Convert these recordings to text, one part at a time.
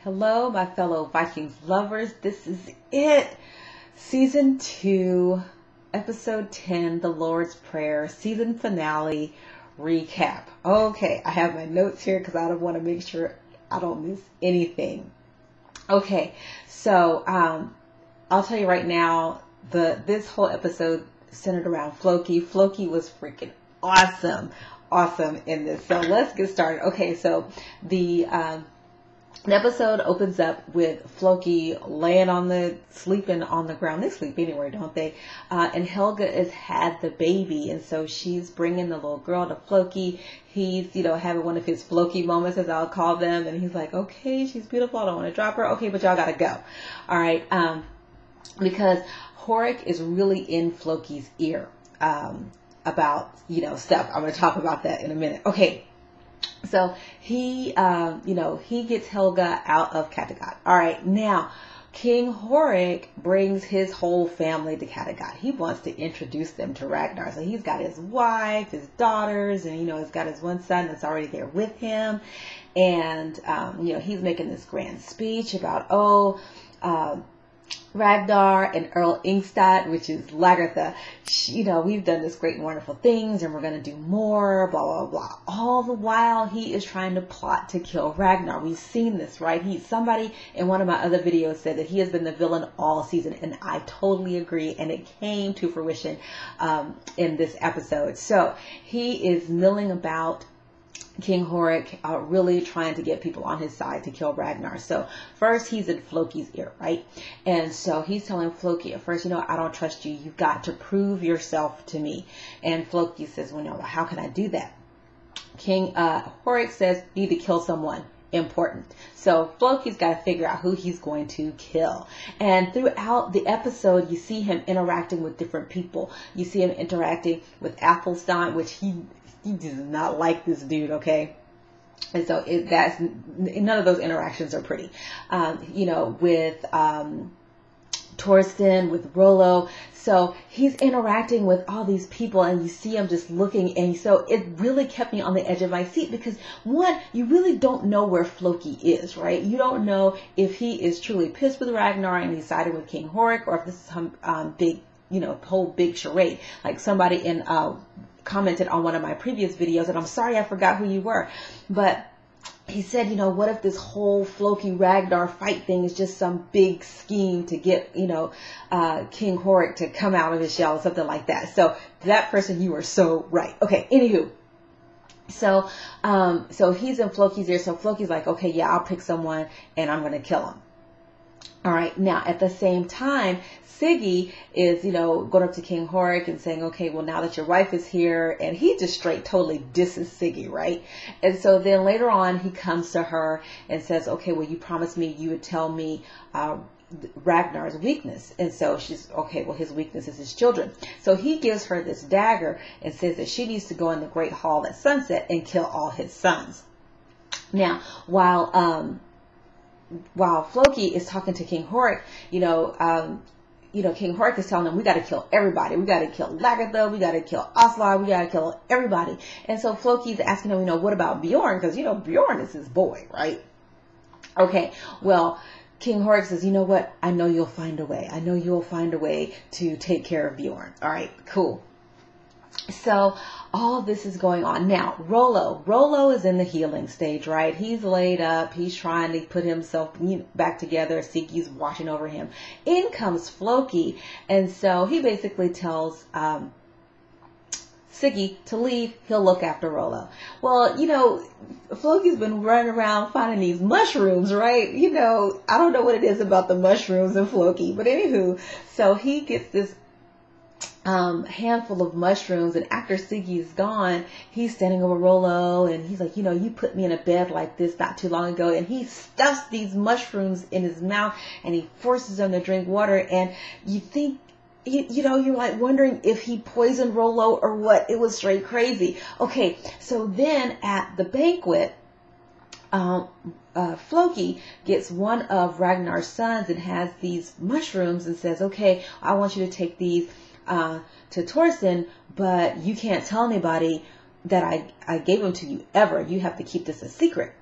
Hello, my fellow Vikings lovers. This is it. Season 2, Episode 10, The Lord's Prayer, Season Finale Recap. Okay, I have my notes here because I don't want to make sure I don't miss anything. Okay, so I'll tell you right now, this whole episode centered around Floki. Floki was freaking awesome in this. So let's get started. Okay, so the episode opens up with Floki sleeping on the ground. They sleep anywhere, don't they? And Helga has had the baby, and so she's bringing the little girl to Floki. He's, having one of his Floki moments, as I'll call them, and he's like, okay, she's beautiful. I don't want to drop her. Okay, but y'all gotta go. All right, because Horik is really in Floki's ear about stuff. I'm going to talk about that in a minute. Okay. So he gets Helga out of Kattegat. All right, now King Horik brings his whole family to Kattegat. He wants to introduce them to Ragnar. So he's got his wife, his daughters, and he's got his one son that's already there with him. And he's making this grand speech about Ragnar and Earl Ingstad, which is Lagertha, we've done this great and wonderful things, and we're going to do more, blah, blah, blah. All the while, he is trying to plot to kill Ragnar. We've seen this, right? Somebody in one of my other videos said that he has been the villain all season, and I totally agree, and it came to fruition in this episode. So he is milling about King Horik, really trying to get people on his side to kill Ragnar. So first he's in Floki's ear, right? And so he's telling Floki at first, I don't trust you. You've got to prove yourself to me. And Floki says, well, no, how can I do that? King Horik says, you need to kill someone important. So Floki's got to figure out who he's going to kill. And throughout the episode, you see him interacting with different people. You see him interacting with Athelstan, which he does not like this dude, okay? And so none of those interactions are pretty. With Torsten, with Rollo. So he's interacting with all these people, and you see him just looking, and so it really kept me on the edge of my seat because, one, you really don't know where Floki is, right? You don't know if he is truly pissed with Ragnar and he's siding with King Horik, or if this is some big, whole big charade. Like somebody commented on one of my previous videos, and I'm sorry I forgot who you were, but he said, what if this whole Floki Ragnar fight thing is just some big scheme to get, King Horik to come out of his shell or something like that. So that person, you are so right. Okay, anywho. So he's in Floki's ear. So Floki's like, okay, yeah, I'll pick someone and I'm going to kill him. All right. Now, at the same time, Siggy is, going up to King Horik and saying, okay, well, now that your wife is here, and he just straight totally disses Siggy, right? And so then later on, he comes to her and says, okay, well, you promised me you would tell me Ragnar's weakness. And so she's, okay, well, his weakness is his children. So he gives her this dagger and says that she needs to go in the Great Hall at sunset and kill all his sons. Now, while Floki is talking to King Horik, King Horik is telling him, we got to kill everybody. We got to kill Lagertha. We got to kill Oslar. We got to kill everybody. And so Floki's asking him, what about Bjorn? Because, Bjorn is his boy, right? Okay, well, King Horik says, you know what? I know you'll find a way. I know you'll find a way to take care of Bjorn. All right, cool. So all of this is going on. Now, Rollo is in the healing stage, right? He's laid up. He's trying to put himself back together. Siggy's watching over him. In comes Floki. And so he basically tells Siggy to leave. He'll look after Rollo. Well, Floki's been running around finding these mushrooms, right? I don't know what it is about the mushrooms and Floki. But anywho, so he gets this handful of mushrooms, and after Siggy's gone, he's standing over Rollo, and he's like, you put me in a bed like this not too long ago, and he stuffs these mushrooms in his mouth, and he forces him to drink water, and you think, you're like wondering if he poisoned Rollo or what. It was straight crazy. Okay, so then at the banquet, Floki gets one of Ragnar's sons and has these mushrooms and says, okay, I want you to take these to Torsten, but you can't tell anybody that I gave them to you ever. You have to keep this a secret.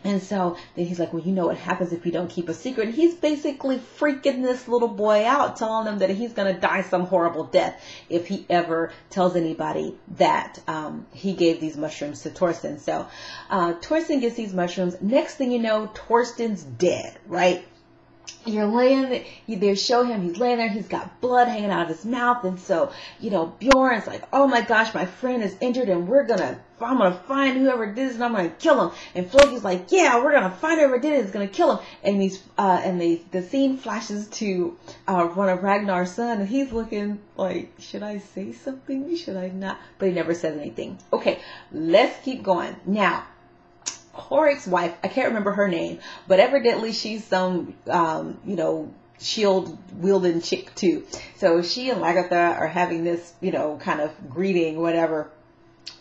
And so then he's like, well, you know what happens if you don't keep a secret. And he's basically freaking this little boy out, telling him that he's going to die some horrible death if he ever tells anybody that he gave these mushrooms to Torsten. So Torsten gets these mushrooms. Next thing you know, Torsten's dead, right? You're laying, they show him, he's laying there, he's got blood hanging out of his mouth. And so, Bjorn's like, oh my gosh, my friend is injured and I'm going to find whoever did this and I'm going to kill him. And Floki's like, yeah, we're going to find whoever did it, it's going to kill him. And the scene flashes to one of Ragnar's son, and he's looking like, should I say something? Should I not? But he never says anything. Okay, let's keep going. Now, Horik's wife, I can't remember her name, but evidently she's some, shield wielding chick too. So she and Lagertha are having this, kind of greeting, whatever.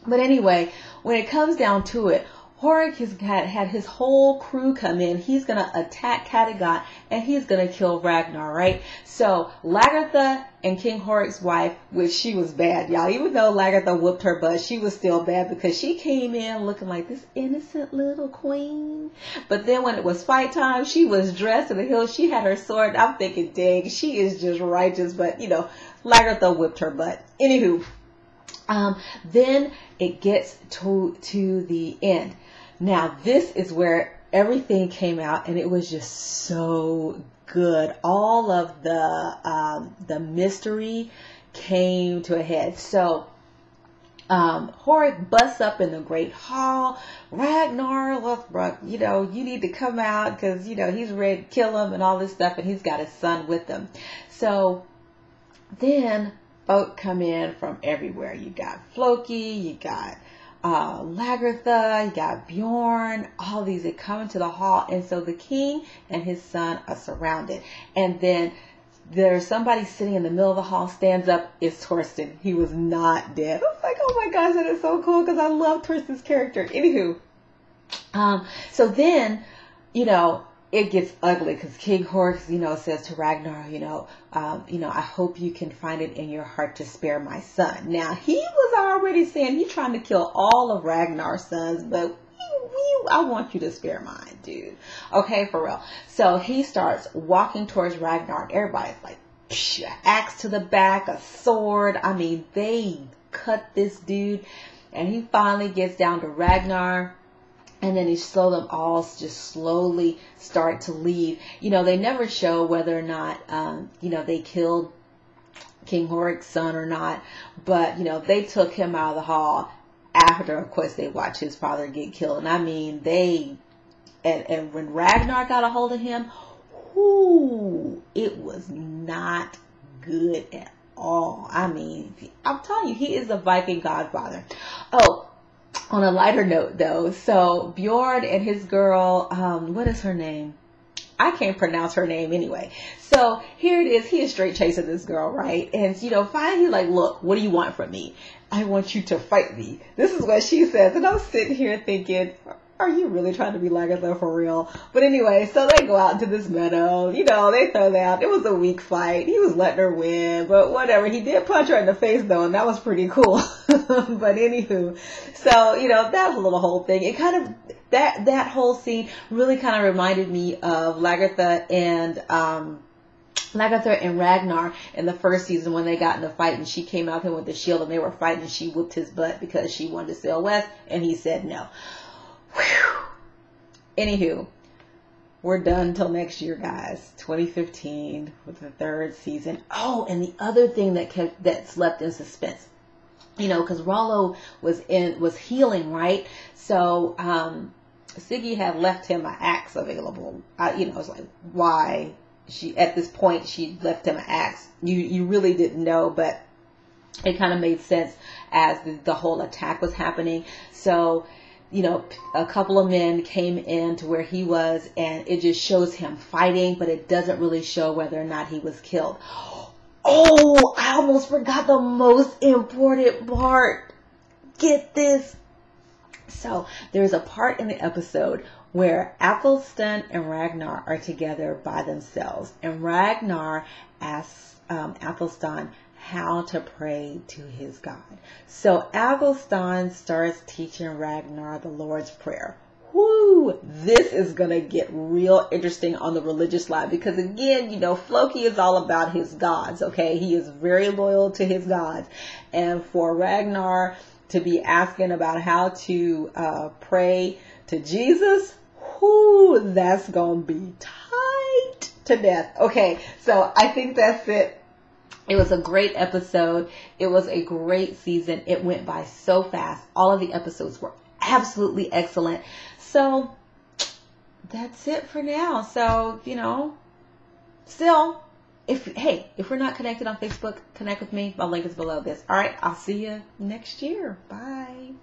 But anyway, when it comes down to it, Horik has had his whole crew come in. He's going to attack Kattegat and he's going to kill Ragnar, right? So Lagertha and King Horik's wife, which she was bad, y'all. Even though Lagertha whooped her butt, she was still bad because she came in looking like this innocent little queen. But then when it was fight time, she was dressed to the hilt. She had her sword. I'm thinking, dang, she is just righteous. But, Lagertha whipped her butt. Anywho, then it gets to the end. Now, this is where everything came out, and it was just so good. All of the mystery came to a head. So, Horik busts up in the great hall. Ragnar, you need to come out because, he's ready to kill him and all this stuff, and he's got his son with him. So, then folk come in from everywhere. You got Floki, you got Lagertha, you got Bjorn, all these that come into the hall. And so the king and his son are surrounded. And then there's somebody sitting in the middle of the hall, stands up, it's Torsten. He was not dead. I was like, oh my gosh, that is so cool because I love Torsten's character. Anywho, so then, it gets ugly because King Horik, says to Ragnar, I hope you can find it in your heart to spare my son. Now, he was already saying he's trying to kill all of Ragnar's sons, but I want you to spare mine, dude. Okay, for real. So he starts walking towards Ragnar. Everybody's like, axe to the back, a sword. I mean, they cut this dude. And he finally gets down to Ragnar. And then them all just slowly start to leave. They never show whether or not, they killed King Horik's son or not. But, they took him out of the hall after, of course, they watched his father get killed. And I mean, and when Ragnar got a hold of him, it was not good at all. I mean, I'm telling you, he is a Viking godfather. Oh, on a lighter note, though, so Bjorn and his girl, what is her name? I can't pronounce her name anyway. So here it is. He is straight chasing this girl, right? And, finally he's like, look, what do you want from me? I want you to fight me. This is what she says. And I'm sitting here thinking, are you really trying to be Lagertha for real? But anyway, so they go out into this meadow. They throw that out. It was a weak fight. He was letting her win, but whatever. He did punch her in the face though, and that was pretty cool. But anywho, so, that little whole thing, it kind of, that whole scene really kind of reminded me of Lagertha and Ragnar in the first season when they got in a fight and she came out there with the shield and they were fighting and she whooped his butt because she wanted to sail west and he said no. Whew. Anywho, we're done till next year, guys. 2015 with the third season. Oh, and the other thing that's left in suspense, because Rollo was healing, right? So Siggy had left him an axe available. It's like, why at this point she left him an axe. You really didn't know, but it kind of made sense as the whole attack was happening. So, a couple of men came in to where he was and it just shows him fighting, but it doesn't really show whether or not he was killed. Oh, I almost forgot the most important part. Get this. So there's a part in the episode where Athelstan and Ragnar are together by themselves. And Ragnar asks Athelstan how to pray to his God. So Athelstan starts teaching Ragnar the Lord's Prayer. whoo, this is going to get real interesting on the religious side, because again, Floki is all about his gods. Okay. He is very loyal to his gods. And for Ragnar to be asking about how to pray to Jesus, whoo, that's going to be tight to death. Okay. So I think that's it. It was a great episode. It was a great season. It went by so fast. All of the episodes were absolutely excellent. So that's it for now. So, still, if we're not connected on Facebook, connect with me. My link is below this. All right. I'll see you next year. Bye.